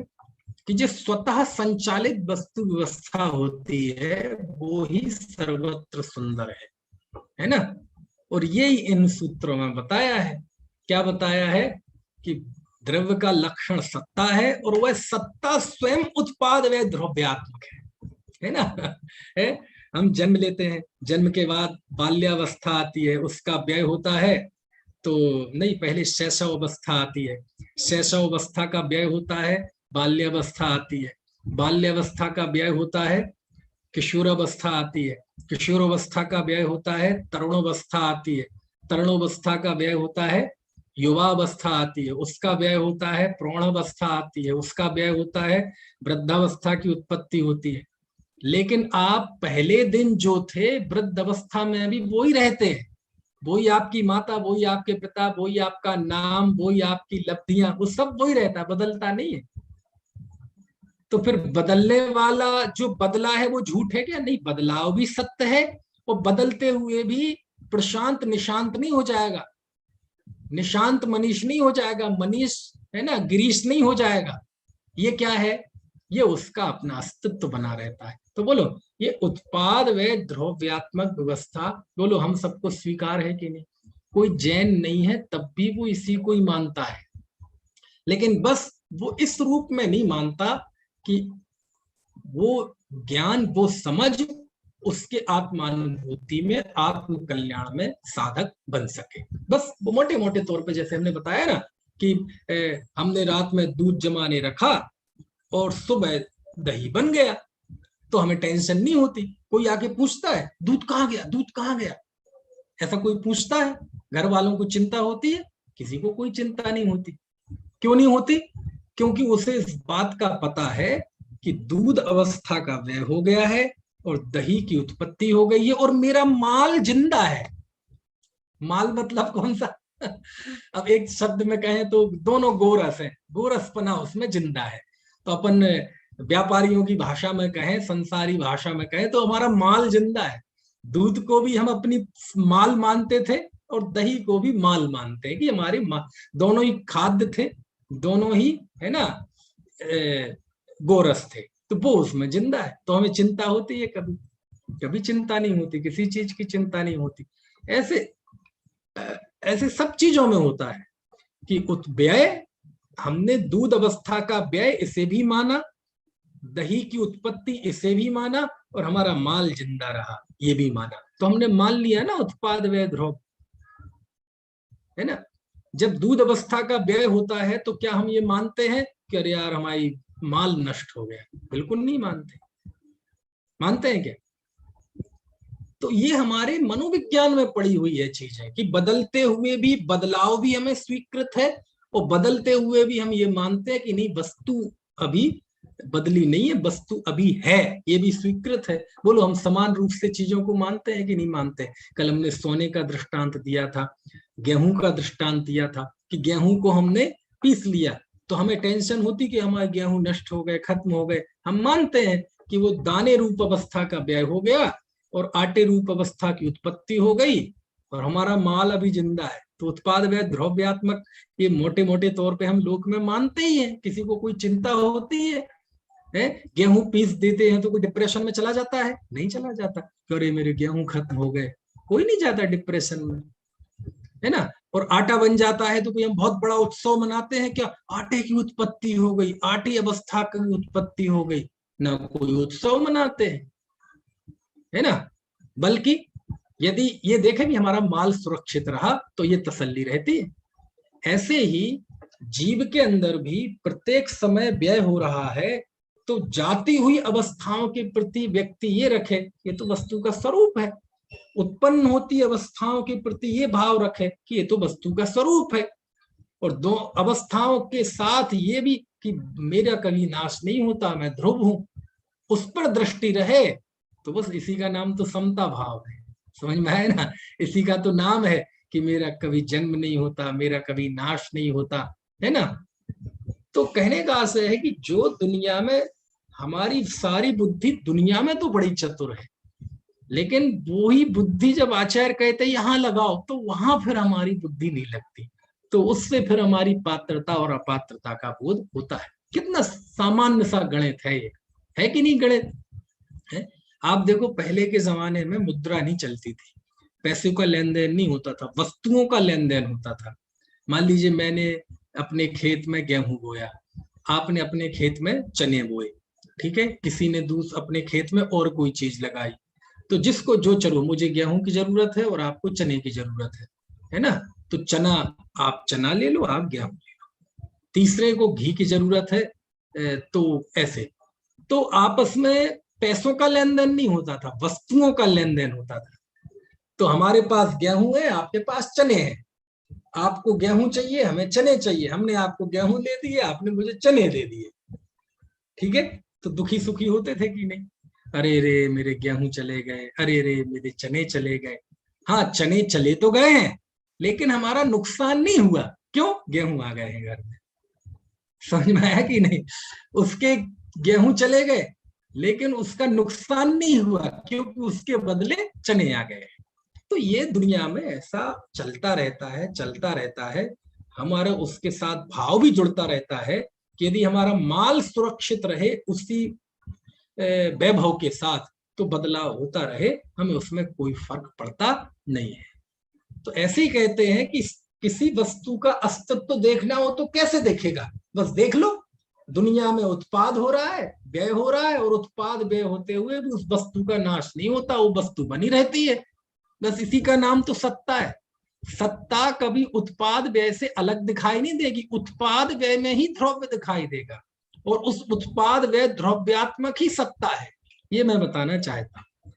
कि जो स्वतः संचालित वस्तु व्यवस्था होती है वो ही सर्वत्र सुंदर है ना। और ये इन सूत्रों में बताया है, क्या बताया है कि द्रव्य का लक्षण सत्ता है, और वह सत्ता स्वयं उत्पाद व द्रव्यात्मक है ना। है, हम जन्म लेते हैं, जन्म के बाद बाल्यावस्था आती है, उसका व्यय होता है, तो नहीं, पहले शैशव अवस्था आती है, शैशव अवस्था का व्यय होता है, बाल्यावस्था आती है, बाल्यावस्था का व्यय होता है, किशोरावस्था आती है, किशोरावस्था का व्यय होता है, तरुणावस्था आती है, तरुणावस्था का व्यय होता है, युवावस्था आती है, उसका व्यय होता है, प्रौढ़ावस्था आती है, उसका व्यय होता है, वृद्धावस्था की उत्पत्ति होती है। लेकिन आप पहले दिन जो थे वृद्ध अवस्था में भी वही रहते हैं, वही आपकी माता, वही आपके पिता, वही आपका नाम, वही आपकी लब्धियां, वो सब वही रहता है, बदलता नहीं है। तो फिर बदलने वाला जो बदला है वो झूठ है क्या? नहीं, बदलाव भी सत्य है, और बदलते हुए भी प्रशांत निशांत नहीं हो जाएगा, निशांत मनीष नहीं हो जाएगा, मनीष है ना गिरीश नहीं हो जाएगा। ये क्या है? ये उसका अपना अस्तित्व बना रहता है। तो बोलो, ये उत्पाद व द्रव्यात्मक व्यवस्था, बोलो हम सबको स्वीकार है कि नहीं? कोई जैन नहीं है तब भी वो इसी को ही मानता है, लेकिन बस वो इस रूप में नहीं मानता कि वो ज्ञान, वो समझ उसके आत्मानुभूति में, आत्म कल्याण में साधक बन सके। बस वो मोटे मोटे तौर पे, जैसे हमने बताया ना कि हमने रात में दूध जमाने रखा और सुबह दही बन गया, तो हमें टेंशन नहीं होती। कोई आके पूछता है दूध कहाँ गया, दूध कहाँ गया, ऐसा कोई पूछता है? घर वालों को चिंता होती है? किसी को कोई चिंता नहीं होती। क्यों नहीं होती? क्योंकि उसे इस बात का पता है कि दूध अवस्था का व्यय हो गया है और दही की उत्पत्ति हो गई है, और मेरा माल जिंदा है। माल मतलब कौन सा? अब एक शब्द में कहें तो दोनों गोरस है, गोरसपना उसमें जिंदा है। तो अपन व्यापारियों की भाषा में कहें, संसारी भाषा में कहें, तो हमारा माल जिंदा है। दूध को भी हम अपनी माल मानते थे और दही को भी माल मानते हैं कि हमारे दोनों ही खाद्य थे, दोनों ही है ना गोरस थे, तो वो उसमें जिंदा है। तो हमें चिंता होती है? कभी कभी चिंता नहीं होती, किसी चीज की चिंता नहीं होती। ऐसे सब चीजों में होता है कि व्यय, हमने दूध अवस्था का व्यय इसे भी माना, दही की उत्पत्ति इसे भी माना और हमारा माल जिंदा रहा ये भी माना। तो हमने मान लिया ना उत्पाद व्यय ध्रुव, है ना। जब दूध अवस्था का व्यय होता है तो क्या हम ये मानते हैं कि अरे यार हमारी माल नष्ट हो गया? बिल्कुल नहीं मानते। मानते हैं क्या? तो ये हमारे मनोविज्ञान में पड़ी हुई है चीजें कि बदलते हुए भी बदलाव भी हमें स्वीकृत है और बदलते हुए भी हम ये मानते हैं कि नहीं वस्तु अभी बदली नहीं है, वस्तु अभी है, ये भी स्वीकृत है। बोलो हम समान रूप से चीजों को मानते हैं कि नहीं मानते? कल हमने सोने का दृष्टांत दिया था, गेहूं का दृष्टांत दिया था कि गेहूं को हमने पीस लिया तो हमें टेंशन होती कि हमारे गेहूं नष्ट हो गए, खत्म हो गए। हम मानते हैं कि वो दाने रूप अवस्था का व्यय हो गया और आटे रूप अवस्था की उत्पत्ति हो गई और हमारा माल अभी जिंदा है। तो उत्पाद व्यय द्रव्यात्मक ये मोटे मोटे तौर पे हम लोक में मानते ही हैं। किसी को कोई चिंता होती है? गेहूं पीस देते हैं तो कोई डिप्रेशन में चला जाता है? नहीं चला जाता। अरे मेरे गेहूं खत्म हो गए, कोई नहीं जाता डिप्रेशन में, है ना। और आटा बन जाता है तो कोई हम बहुत बड़ा उत्सव मनाते हैं क्या? आटे की उत्पत्ति हो गई, आटे अवस्था की उत्पत्ति हो गई, ना कोई उत्सव मनाते हैं, है ना। बल्कि यदि ये देखें कि हमारा माल सुरक्षित रहा तो ये तसल्ली रहती है। ऐसे ही जीव के अंदर भी प्रत्येक समय व्यय हो रहा है तो जाती हुई अवस्थाओं के प्रति व्यक्ति ये रखे ये तो वस्तु का स्वरूप है। उत्पन्न होती अवस्थाओं के प्रति ये भाव रखे कि ये तो वस्तु का स्वरूप है। और दो अवस्थाओं के साथ ये भी कि मेरा कभी नाश नहीं होता, मैं ध्रुव हूं, उस पर दृष्टि रहे तो बस इसी का नाम तो समता भाव है। समझ में आए ना? इसी का तो नाम है कि मेरा कभी जन्म नहीं होता, मेरा कभी नाश नहीं होता, है ना। तो कहने का आशय है कि जो दुनिया में हमारी सारी बुद्धि दुनिया में तो बड़ी चतुर है, लेकिन वो ही बुद्धि जब आचार्य कहते यहाँ लगाओ तो वहां फिर हमारी बुद्धि नहीं लगती। तो उससे फिर हमारी पात्रता और अपात्रता का बोध होता है। कितना सामान्य सा गणित है ये, है कि नहीं गणित? है। आप देखो पहले के जमाने में मुद्रा नहीं चलती थी, पैसे का लेन देन नहीं होता था, वस्तुओं का लेन देन होता था। मान लीजिए मैंने अपने खेत में गेहूं बोया, आपने अपने खेत में चने बोए, ठीक है। किसी ने दूसरे अपने खेत में और कोई चीज लगाई, तो जिसको जो चलो, मुझे गेहूं की जरूरत है और आपको चने की जरूरत है ना। तो चना, आप चना ले लो, आप गेहूं ले लो। तीसरे को घी की जरूरत है तो ऐसे। तो आपस में पैसों का लेन देन नहीं होता था, वस्तुओं का लेन देन होता था। तो हमारे पास गेहूं है, आपके पास चने हैं, आपको गेहूं चाहिए, हमें चने चाहिए, हमने आपको गेहूं दे दिए, आपने मुझे चने दे दिए, ठीक है। तो दुखी सुखी होते थे कि नहीं? अरे रे मेरे गेहूं चले गए, अरे रे मेरे चने चले गए। हाँ, चने चले तो गए हैं लेकिन हमारा नुकसान नहीं हुआ। क्यों? गेहूं आ गए हैं घर में। समझ में आया कि नहीं? उसके गेहूं चले गए लेकिन उसका नुकसान नहीं हुआ क्योंकि उसके बदले चने आ गए। तो ये दुनिया में ऐसा चलता रहता है, चलता रहता है। हमारा उसके साथ भाव भी जुड़ता रहता है कि यदि हमारा माल सुरक्षित रहे उसी वैभव के साथ तो बदलाव होता रहे, हमें उसमें कोई फर्क पड़ता नहीं है। तो ऐसे ही कहते हैं कि किसी वस्तु का अस्तित्व देखना हो तो कैसे देखेगा? बस देख लो, दुनिया में उत्पाद हो रहा है, व्यय हो रहा है, और उत्पाद व्यय होते हुए भी उस वस्तु का नाश नहीं होता, वो वस्तु बनी रहती है। बस इसी का नाम तो सत्ता है। सत्ता कभी उत्पाद व्यय से अलग दिखाई नहीं देगी, उत्पाद व्यय में ही द्रव्य दिखाई देगा और उस उत्पाद व्यय द्रव्यात्मक ही सत्ता है, ये मैं बताना चाहता हूं,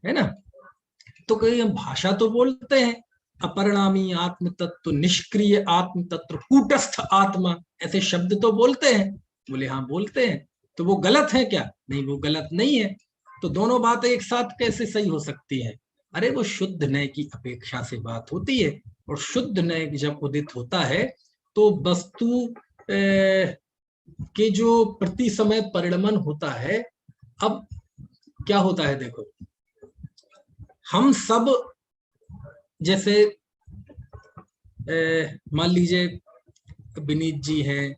है ना। तो कहीं हम भाषा तो बोलते हैं अपरिणामी आत्म तत्व, निष्क्रिय आत्म तत्व, कूटस्थ आत्मा, ऐसे शब्द तो बोलते हैं। बोले हाँ बोलते हैं, तो वो गलत है क्या? नहीं, वो गलत नहीं है। तो दोनों बातें एक साथ कैसे सही हो सकती है? अरे वो शुद्ध नय की अपेक्षा से बात होती है, और शुद्ध नय जब उदित होता है तो वस्तु के जो प्रति समय परिणमन होता है। अब क्या होता है देखो, हम सब जैसे मान लीजिए विनीत जी हैं,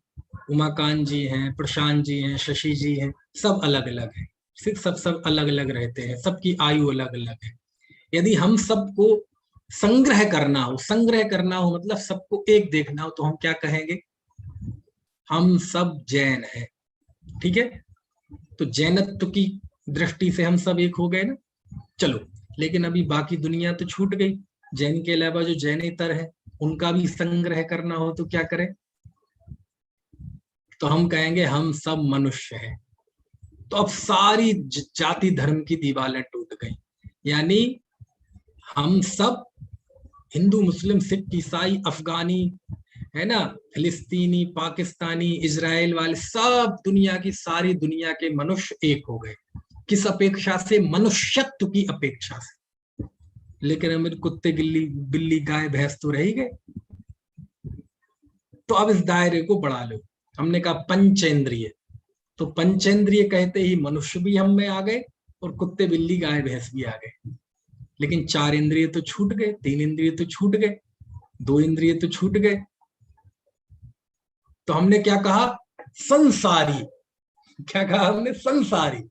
उमाकांत जी हैं, प्रशांत जी हैं, शशि जी हैं, सब अलग अलग हैं, सब अलग अलग रहते हैं, सबकी आयु अलग अलग है। यदि हम सबको संग्रह करना हो मतलब सबको एक देखना हो तो हम क्या कहेंगे? हम सब जैन हैं, ठीक है। तो जैनत्व की दृष्टि से हम सब एक हो गए ना। चलो, लेकिन अभी बाकी दुनिया तो छूट गई। जैन के अलावा जो जैनेतर है उनका भी संग्रह करना हो तो क्या करें? तो हम कहेंगे हम सब मनुष्य हैं। तो अब सारी जाति धर्म की दीवारें टूट गई, यानी हम सब हिंदू मुस्लिम सिख ईसाई अफगानी, है ना, फिलिस्तीनी पाकिस्तानी इजराइल वाले, सब दुनिया की सारी दुनिया के मनुष्य एक हो गए। किस अपेक्षा से? मनुष्यत्व की अपेक्षा से। लेकिन हमें कुत्ते बिल्ली गाय भैंस तो रह ही गए। तो अब इस दायरे को बढ़ा लो। हमने कहा पंचेंद्रिय, तो पंचेंद्रिय कहते ही मनुष्य भी हम में आ गए और कुत्ते बिल्ली गाय भैंस भी आ गए। लेकिन 4 इंद्रिय तो छूट गए, 3 इंद्रिय तो छूट गए, 2 इंद्रिय तो छूट गए। तो हमने क्या कहा? संसारी। क्या कहा हमने? संसारी।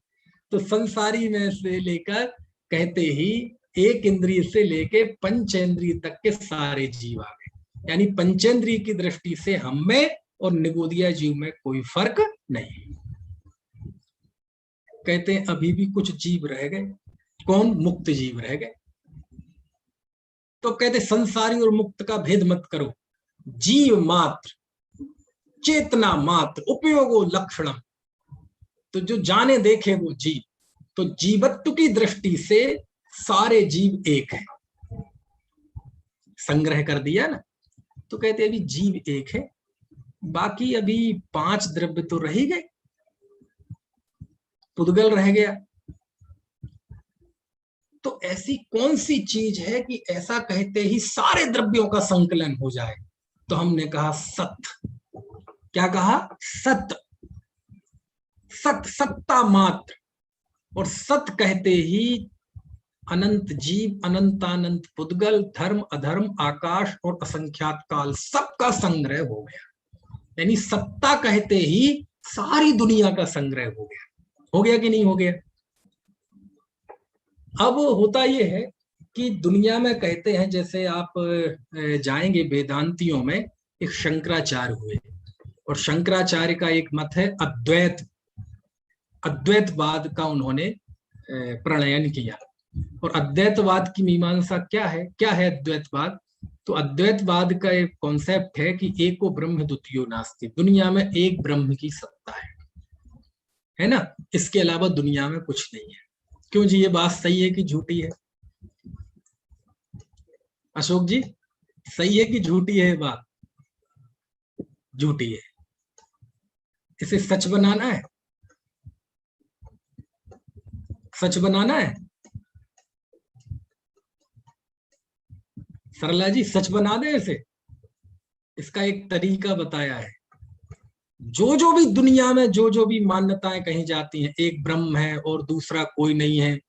तो संसारी में से लेकर कहते ही 1 इंद्रिय से लेके पंचेंद्रिय तक के सारे जीव आ गए। यानी पंचेंद्रिय की दृष्टि से हम में और निगोदिया जीव में कोई फर्क नहीं। कहते हैं अभी भी कुछ जीव रह गए। कौन? मुक्त जीव रह गए। तो कहते संसारी और मुक्त का भेद मत करो, जीव मात्र, चेतना मात्र, उपयोगो लक्षणम। तो जो जाने देखे वो जीव। तो जीवत्व की दृष्टि से सारे जीव एक है। संग्रह कर दिया ना। तो कहते अभी जीव एक है, बाकी अभी 5 द्रव्य तो रह ही गए। पुद्गल रह गया। तो ऐसी कौन सी चीज है कि ऐसा कहते ही सारे द्रव्यों का संकलन हो जाए? तो हमने कहा सत्य। क्या कहा? सत्य। सत्य, सत्ता मात्र। और सत्य कहते ही अनंत जीव, अनंतानंत पुद्गल, धर्म अधर्म, आकाश और असंख्यात काल, सबका संग्रह हो गया। यानी सत्ता कहते ही सारी दुनिया का संग्रह हो गया। हो गया कि नहीं हो गया? अब होता यह है कि दुनिया में कहते हैं, जैसे आप जाएंगे वेदांतियों में, एक शंकराचार्य हुए और शंकराचार्य का एक मत है अद्वैतवाद का उन्होंने प्रणयन किया। और अद्वैतवाद की मीमांसा क्या है? क्या है अद्वैतवाद? तो अद्वैतवाद का एक कॉन्सेप्ट है कि एको ब्रह्म द्वितीयो नास्ति। दुनिया में एक ब्रह्म की सत्ता है ना, इसके अलावा दुनिया में कुछ नहीं है। क्यों जी, ये बात सही है कि झूठी है? अशोक जी, सही है कि झूठी है? बात झूठी है। इसे सच बनाना है, सच बनाना है। सरला जी, सच बना दे इसे। इसका एक तरीका बताया है। जो भी दुनिया में जो भी मान्यताएं कही जाती हैं, एक ब्रह्म है और दूसरा कोई नहीं है,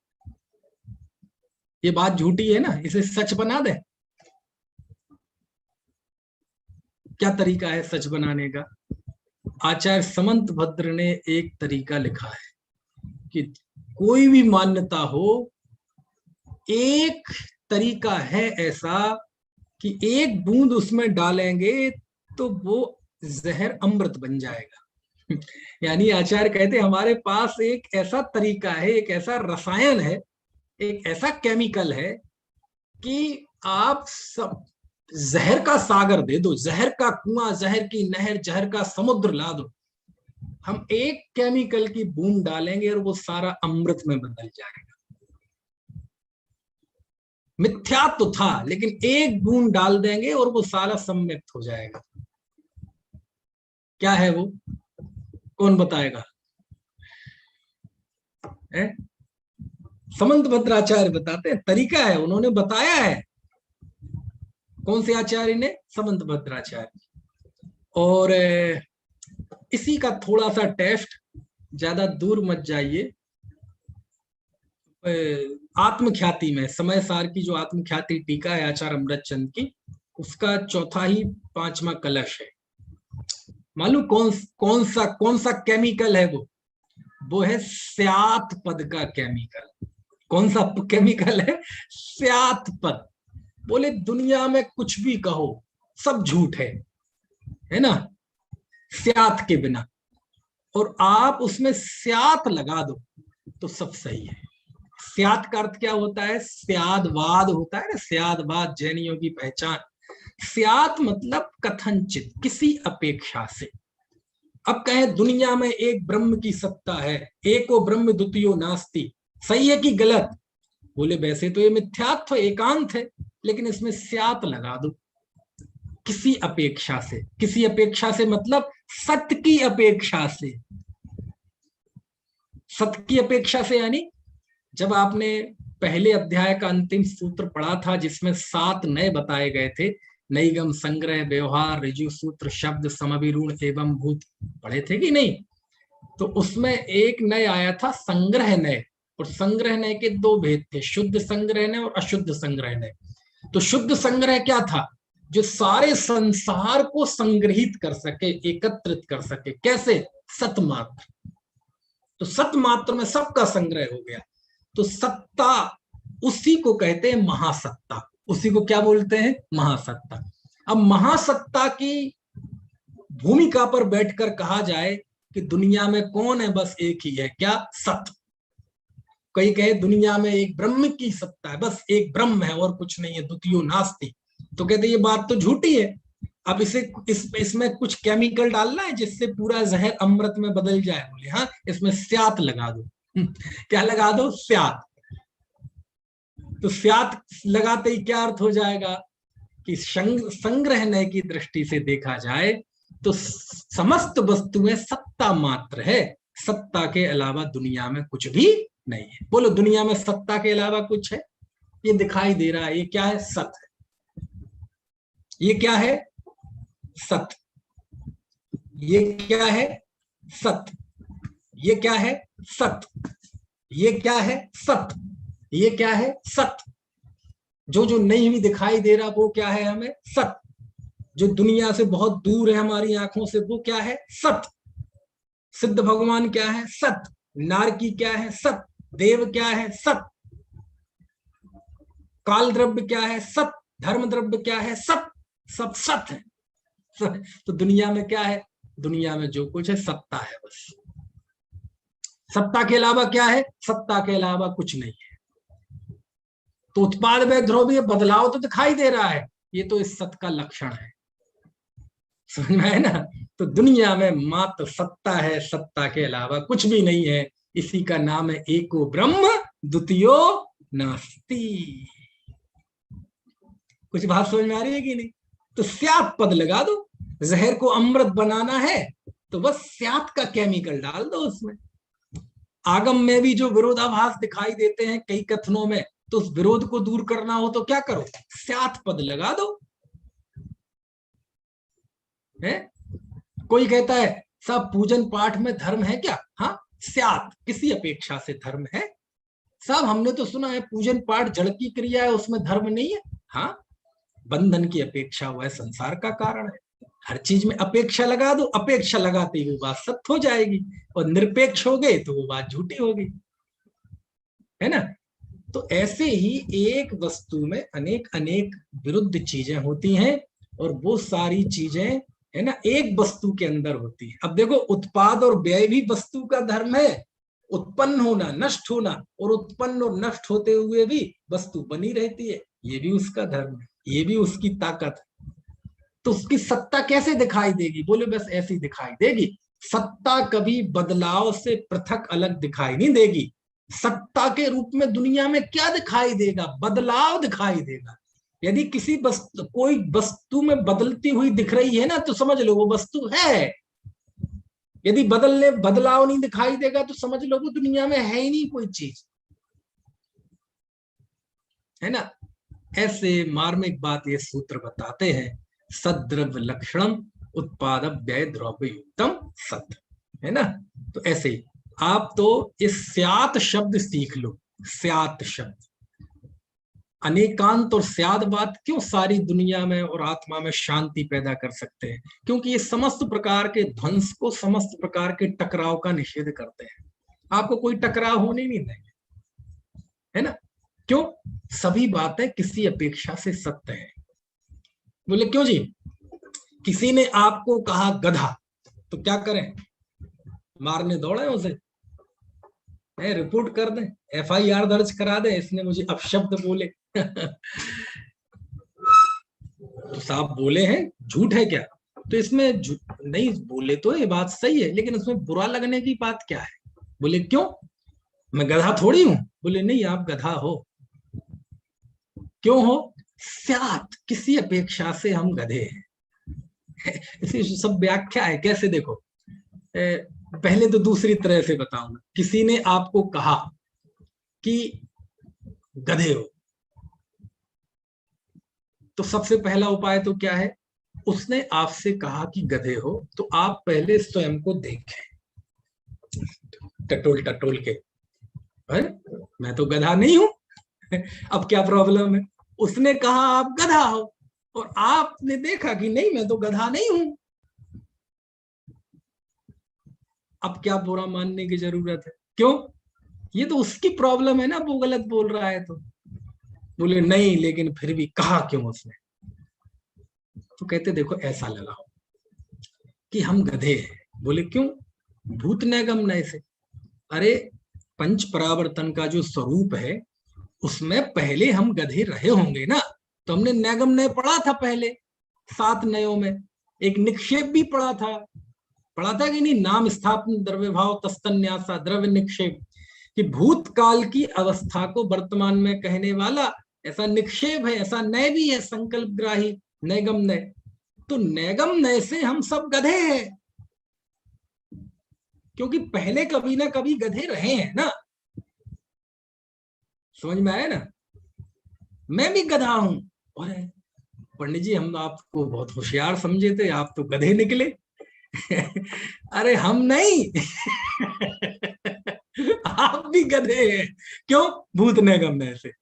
ये बात झूठी है ना, इसे सच बना दे। क्या तरीका है सच बनाने का? आचार्य समंत भद्र ने एक तरीका लिखा है कि कोई भी मान्यता हो, एक तरीका है ऐसा कि एक बूंद उसमें डालेंगे तो वो जहर अमृत बन जाएगा। यानी आचार्य कहते हमारे पास एक ऐसा तरीका है, एक ऐसा रसायन है, एक ऐसा केमिकल है कि आप सब जहर का सागर दे दो, जहर का कुआं, जहर की नहर, जहर का समुद्र ला दो, हम एक केमिकल की बूंद डालेंगे और वो सारा अमृत में बदल जाएगा। मिथ्या तो था, लेकिन एक बूंद डाल देंगे और वो सारा सम्मिलित हो जाएगा। क्या है वो? कौन बताएगा? समंत भद्राचार्य बताते हैं, तरीका है, उन्होंने बताया है। कौन से आचार्य ने? समंत भद्राचार्य। और इसी का थोड़ा सा टेस्ट, ज्यादा दूर मत जाइए, आत्मख्याति में समय सार की जो आत्मख्याति टीका है आचार्य अमृतचंद की, उसका 4था ही 5वां कलश है। मालूम कौन सा केमिकल है वो है स्यात पद का केमिकल। कौन सा केमिकल है? स्यात पद। बोले दुनिया में कुछ भी कहो सब झूठ है ना, स्यात के बिना। और आप उसमें स्यात लगा दो तो सब सही है। स्यात का अर्थ क्या होता है? स्यादवाद होता है ना, स्यादवाद जैनियों की पहचान। स्यात मतलब कथनचित, किसी अपेक्षा से। अब कहें दुनिया में एक ब्रह्म की सत्ता है, एको ब्रह्म द्वितीयो नास्ति, सही है कि गलत? बोले वैसे तो ये मिथ्यात्व एकांत है, लेकिन इसमें स्यात लगा दो, किसी अपेक्षा से। किसी अपेक्षा से मतलब सत्य की अपेक्षा से। सत्य की अपेक्षा से यानी जब आपने पहले अध्याय का अंतिम सूत्र पढ़ा था जिसमें 7 नए बताए गए थे, नईगम, संग्रह, व्यवहार, ऋजु सूत्र, शब्द, समविरूढ़ एवं भूत, पढ़े थे कि नहीं? तो उसमें एक नय आया था संग्रह नय, और संग्रह नय के 2 भेद थे, शुद्ध संग्रह नय और अशुद्ध संग्रह नय। तो शुद्ध संग्रह क्या था? जो सारे संसार को संग्रहित कर सके, एकत्रित कर सके। कैसे? सतमात्र। तो सतमात्र में सबका संग्रह हो गया। तो सत्ता, उसी को कहते हैं महासत्ता। उसी को क्या बोलते हैं? महासत्ता। अब महासत्ता की भूमिका पर बैठकर कहा जाए कि दुनिया में कौन है? बस एक ही है, क्या? सत्य। कई कहे दुनिया में एक ब्रह्म की सत्ता है, बस एक ब्रह्म है और कुछ नहीं है, द्वितीयो नास्ति। तो कहते ये बात तो झूठी है। अब इसमें कुछ केमिकल डालना है जिससे पूरा जहर अमृत में बदल जाए। बोले हाँ, इसमें स्यात लगा दो। क्या लगा दो? स्यात। तो स्यात लगाते ही क्या अर्थ हो जाएगा कि संग्रहणय की दृष्टि से देखा जाए तो समस्त वस्तुएं सत्ता मात्र है, सत्ता के अलावा दुनिया में कुछ भी नहीं है। बोलो दुनिया में सत्ता के अलावा कुछ है? ये दिखाई दे रहा है, ये क्या है? सत्य। ये क्या है? सत्य। ये क्या है? सत्य। ये क्या है? सत्य। ये क्या है? सत्य। ये क्या है? सत्य। जो जो नहीं भी दिखाई दे रहा वो क्या है हमें? सत्य। जो दुनिया से बहुत दूर है हमारी आंखों से वो क्या है? सत्य। सिद्ध भगवान क्या है? सत्य। नारकी क्या है? सत्य। देव क्या है? सत्य। काल द्रव्य क्या है? सत्य। धर्म द्रव्य क्या है? सत्य। सब सत्य है। तो दुनिया में क्या है? दुनिया में जो कुछ है सत्ता है बस। सत्ता के अलावा क्या है? सत्ता के अलावा कुछ नहीं है। तो उत्पाद में ध्रुवीय बदलाव तो दिखाई दे रहा है, ये तो इस सत्य का लक्षण है। समझ में है ना? तो दुनिया में मात्र सत्ता है, सत्ता के अलावा कुछ भी नहीं है। इसी का नाम है एको ब्रह्म द्वितीयो नास्ति। कुछ बात समझ में आ रही है कि नहीं? तो स्यात पद लगा दो। जहर को अमृत बनाना है तो बस स्यात का केमिकल डाल दो उसमें। आगम में भी जो विरोधाभास दिखाई देते हैं कई कथनों में, तो उस विरोध को दूर करना हो तो क्या करो? स्यात पद लगा दो। है? कोई कहता है साहब पूजन पाठ में धर्म है क्या? हाँ, स्यात, किसी अपेक्षा से धर्म है। साहब हमने तो सुना है पूजन पाठ जड़ की क्रिया है, उसमें धर्म नहीं है। हाँ, बंधन की अपेक्षा हुआ है, संसार का कारण है। हर चीज में अपेक्षा लगा दो, अपेक्षा लगाते ही वो बात सत्य हो जाएगी, और निरपेक्ष हो गए तो वो बात झूठी होगी। है ना? तो ऐसे ही एक वस्तु में अनेक अनेक विरुद्ध चीजें होती हैं, और वो सारी चीजें है ना एक वस्तु के अंदर होती है। अब देखो, उत्पाद और व्यय भी वस्तु का धर्म है। उत्पन्न होना, नष्ट होना, और उत्पन्न और नष्ट होते हुए भी वस्तु बनी रहती है, ये भी उसका धर्म है, ये भी उसकी ताकत है। तो उसकी सत्ता कैसे दिखाई देगी? बोले बस ऐसी दिखाई देगी। सत्ता कभी बदलाव से पृथक अलग दिखाई नहीं देगी। सत्ता के रूप में दुनिया में क्या दिखाई देगा? बदलाव दिखाई देगा। यदि किसी वस्तु, कोई वस्तु में बदलती हुई दिख रही है ना, तो समझ लो वो वस्तु है। यदि बदलाव नहीं दिखाई देगा तो समझ लो वो दुनिया में है ही नहीं कोई चीज। है ना? ऐसे मार्मिक बात ये सूत्र बताते हैं। सद्द्रव्य लक्षणम उत्पाद व्यय द्रव्य युक्तम सत्। है ना? तो ऐसे ही आप तो इस स्यात शब्द सीख लो। स्यात शब्द, अनेकांत और स्याद बात क्यों सारी दुनिया में और आत्मा में शांति पैदा कर सकते हैं? क्योंकि ये समस्त प्रकार के ध्वंस को, समस्त प्रकार के टकराव का निषेध करते हैं। आपको कोई टकराव होने नहीं देंगे। है ना? क्यों? सभी बातें किसी अपेक्षा से सत्य है। बोले क्यों जी? किसी ने आपको कहा गधा, तो क्या करें? मारने दौड़े उसे, रिपोर्ट कर दें, FIR दर्ज करा दें, इसने मुझे अपशब्द बोले। तो साहब बोले हैं, झूठ है क्या? तो इसमें नहीं बोले तो ये बात सही है, लेकिन उसमें बुरा लगने की बात क्या है? बोले क्यों, मैं गधा थोड़ी हूं? बोले नहीं, आप गधा हो। क्यों हो? स्यात, किसी अपेक्षा से हम गधे हैं। इसी सब व्याख्या है। कैसे देखो, पहले तो दूसरी तरह से बताऊंगा। किसी ने आपको कहा कि गधे हो, तो सबसे पहला उपाय तो क्या है? उसने आपसे कहा कि गधे हो, तो आप पहले स्वयं को देखें, टटोल टटोल के, मैं तो गधा नहीं हूं। अब क्या प्रॉब्लम है? उसने कहा आप गधा हो, और आपने देखा कि नहीं, मैं तो गधा नहीं हूं। अब क्या बुरा मानने की जरूरत है? क्यों? ये तो उसकी प्रॉब्लम है ना, वो गलत बोल रहा है तो। बोले नहीं, लेकिन फिर भी कहा क्यों उसने? तो कहते देखो, ऐसा लगाओ कि हम गधे हैं। बोले क्यों? भूत नैगम नय से। अरे, पंच परावर्तन का जो स्वरूप है, उसमें पहले हम गधे रहे होंगे ना। तो हमने नैगम नय पढ़ा था पहले 7 नयों में, एक निक्षेप भी पढ़ा था कि नहीं? नाम स्थापन द्रव्य भाव तस्तन्यासा द्रव्य निक्षेप, कि भूतकाल की अवस्था को वर्तमान में कहने वाला ऐसा निक्षेप है, ऐसा नय भी है, संकल्प ग्राही नैगम नय। तो नैगम नय से हम सब गधे हैं, क्योंकि पहले कभी ना कभी गधे रहे हैं ना। समझ में आया ना? मैं भी गधा हूं। और पंडित जी, हम आपको बहुत होशियार समझे थे, आप तो गधे निकले। अरे हम नहीं। आप भी गधे हैं। क्यों? भूत नैगम नय से।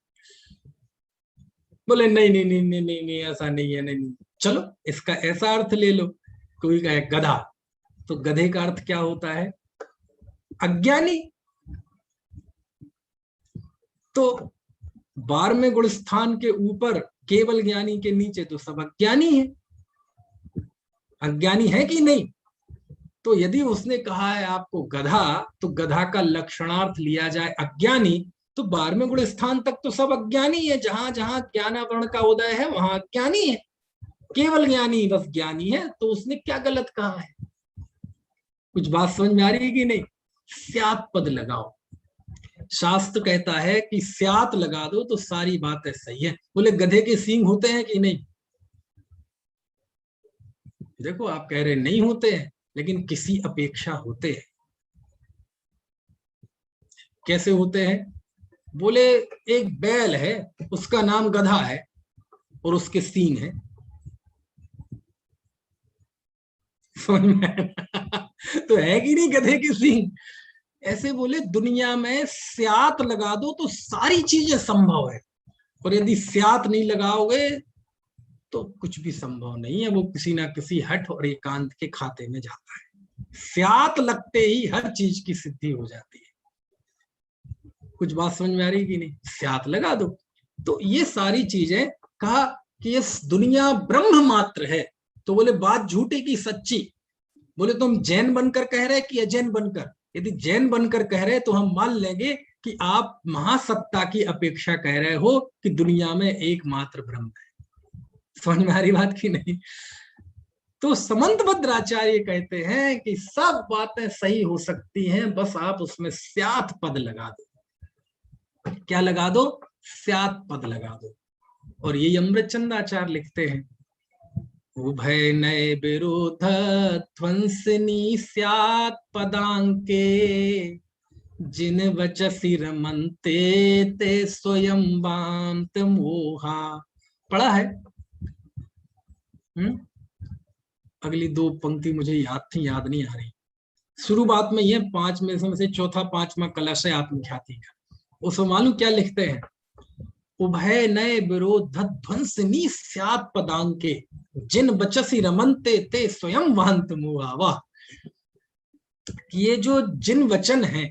बोले नहीं नहीं नहीं नहीं नहीं, नहीं ऐसा नहीं है, नहीं। चलो इसका ऐसा अर्थ ले लो, कोई कहे गधा, तो गधे का अर्थ क्या होता है? अज्ञानी। तो 12वें गुण स्थान के ऊपर केवल ज्ञानी के नीचे तो सब अज्ञानी है। अज्ञानी है कि नहीं? तो यदि उसने कहा है आपको गधा, तो गधा का लक्षणार्थ लिया जाए अज्ञानी, तो 12वें गुण स्थान तक तो सब अज्ञानी है। जहां जहां ज्ञानावरण का उदय है, वहां अज्ञानी है। केवल ज्ञानी बस ज्ञानी है। तो उसने क्या गलत कहा है? कुछ बात समझ में आ रही है कि नहीं? स्यात पद लगाओ। शास्त्र कहता है कि स्यात लगा दो तो सारी बातें सही है। बोले गधे के सींग होते हैं कि नहीं? देखो, आप कह रहे नहीं होते हैं, लेकिन किसी अपेक्षा होते हैं। कैसे होते हैं? बोले एक बैल है, उसका नाम गधा है, और उसके सींग है। समझ में? तो है कि नहीं गधे के सींग? ऐसे बोले दुनिया में स्यात लगा दो तो सारी चीजें संभव है, और यदि स्यात नहीं लगाओगे तो कुछ भी संभव नहीं है। वो किसी ना किसी हठ और एकांत के खाते में जाता है। स्यात लगते ही हर चीज की सिद्धि हो जाती है। कुछ बात समझ में आ रही कि नहीं? स्यात लगा दो तो ये सारी चीजें। कहा कि ये दुनिया ब्रह्म मात्र है। तो बोले बात झूठी की सच्ची? बोले तुम जैन बनकर कह रहे कि अजैन बनकर? यदि जैन बनकर कह रहे तो हम मान लेंगे कि आप महासत्ता की अपेक्षा कह रहे हो कि दुनिया में एकमात्र ब्रह्म है। समझ में आ रही बात की नहीं? तो समंतभद्राचार्य कहते हैं कि सब बातें सही हो सकती हैं, बस आप उसमें स्यात पद लगा दो। क्या लगा दो? स्यात पद लगा दो। और ये अमृतचंदाचार्य लिखते हैं, उभय नय विरोध ध्वंसनी स्यात् पदांके, जिन वचसि रमन्ते ते स्वयं वान्त मोहा। पढ़ा है? अगली 2 पंक्ति मुझे याद थी, याद नहीं आ रही। शुरुआत में ये 5 में से चौथा 5वां कलश है आत्मख्याति का। उसमें मालूम क्या लिखते हैं? उभय नय विरोध ध्वंसनी स्यात् पदांके, जिन बचसी रमनते ते स्वयं वहंत मुआ। वाह! ये जो जिन वचन है,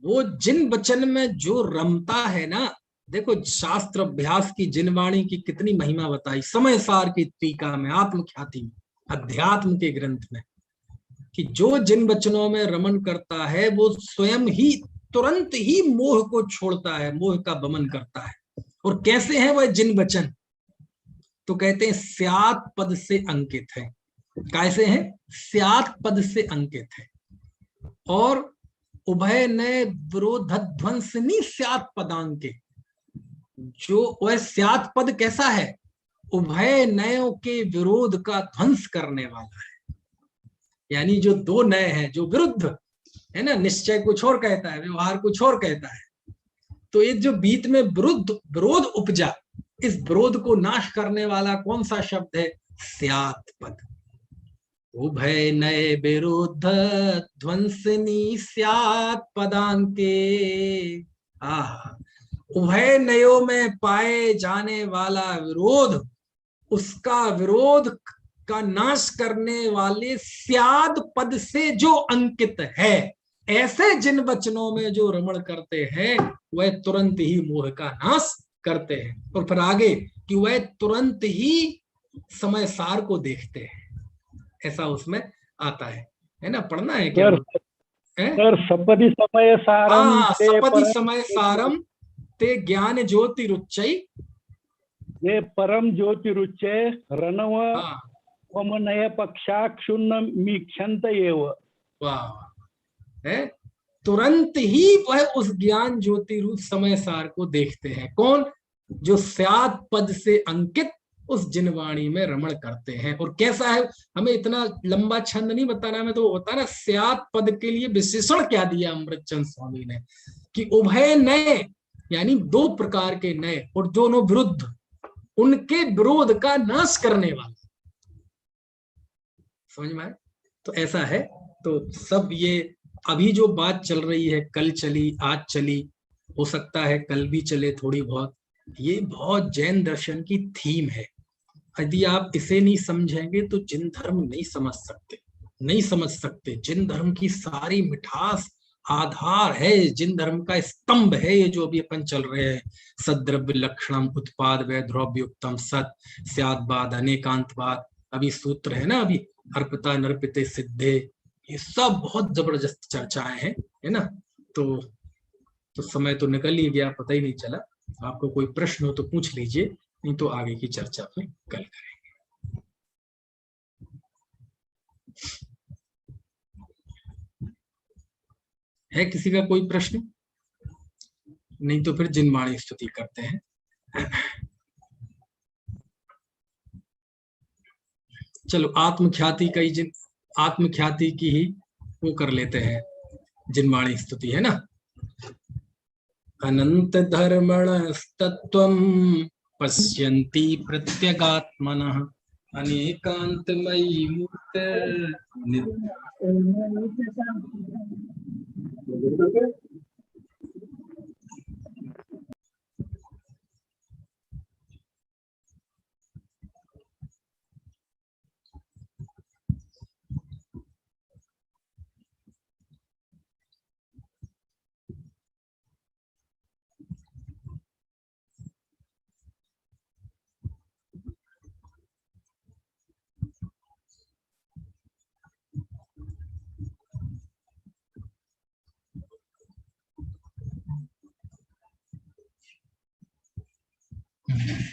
वो जिन वचन में जो रमता है ना। देखो, शास्त्र अभ्यास की जिनवाणी की कितनी महिमा बताई समय सार की टीका में, आत्मख्याति में, अध्यात्म के ग्रंथ में। कि जो जिन वचनों में रमण करता है वो स्वयं ही तुरंत ही मोह को छोड़ता है, मोह का दमन करता है। और कैसे हैं वह जिन वचन? तो कहते हैं स्यात् पद से अंकित है। कैसे हैं? स्यात् पद से अंकित है। और उभय नय विरोधध्वंसनी स्यात् पदांके, जो वह स्यात् पद कैसा है? उभय नयों के विरोध का ध्वंस करने वाला है। यानी जो दो नय हैं, जो विरुद्ध है ना, निश्चय कुछ और कहता है, व्यवहार कुछ और कहता है, तो ये जो बीच में विरोध उपजा, इस विरोध को नाश करने वाला कौन सा शब्द है? स्यात् पद। उभय नय विरोध ध्वंसनी स्यात् पदांके। उभय नयों में पाए जाने वाला विरोध, उसका विरोध का नाश करने वाले स्याद पद से जो अंकित है, ऐसे जिन वचनों में जो रमण करते हैं वह तुरंत ही मोह का नाश करते हैं। और फिर आगे कि वह तुरंत ही समय सार को देखते हैं, ऐसा उसमें आता है ना? पढ़ना है क्या? सर सपदि समय सारम, सपदि समय सारम ते ज्ञान ज्योति रुच्चै, ये परम ज्योति रुच्चै रणव वमनय पक्षाक्षुण्ण मीक्षंत एव। वाह, है तुरंत ही वह उस ज्ञान ज्योति रूप समय सार को देखते हैं। कौन? जो स्यात् पद से अंकित उस जिनवाणी में रमण करते हैं। और कैसा है? हमें इतना लंबा छंद नहीं बताना, हमें तो होता ना स्यात् पद के लिए विशेषण क्या दिया अमृतचंद स्वामी ने, कि उभय नय, यानी दो प्रकार के नय और दोनों विरुद्ध, उनके विरोध का नाश करने वाला। समझ में आए? तो ऐसा है। तो सब ये अभी जो बात चल रही है, कल चली, आज चली, हो सकता है कल भी चले थोड़ी बहुत, ये बहुत जैन दर्शन की थीम है। यदि आप इसे नहीं समझेंगे तो जिन धर्म नहीं समझ सकते। जिन धर्म की सारी मिठास आधार है, जिन धर्म का स्तंभ है ये जो अभी अपन चल रहे हैं, सद्द्रव्य लक्षणम उत्पाद वै द्रव्युक्तम सत स्याद्वाद अनेकांतवाद, अभी सूत्र है ना, अभी अर्पिता नर्पिते सिद्धे, ये सब बहुत जबरदस्त चर्चाएं हैं, है ना? तो समय तो निकल ही गया, पता ही नहीं चला। आपको कोई प्रश्न हो तो पूछ लीजिए, नहीं तो आगे की चर्चा में कल करेंगे। है किसी का कोई प्रश्न? नहीं तो फिर जिनवाणी स्तुति करते हैं। चलो आत्मख्याति की ही वो कर लेते हैं, जिनवाणी स्तुति, है ना? अनंत धर्मणस्तत्त्वं पश्यन्ति प्रत्यगात्मनः अनेकांतमयी मूर्ते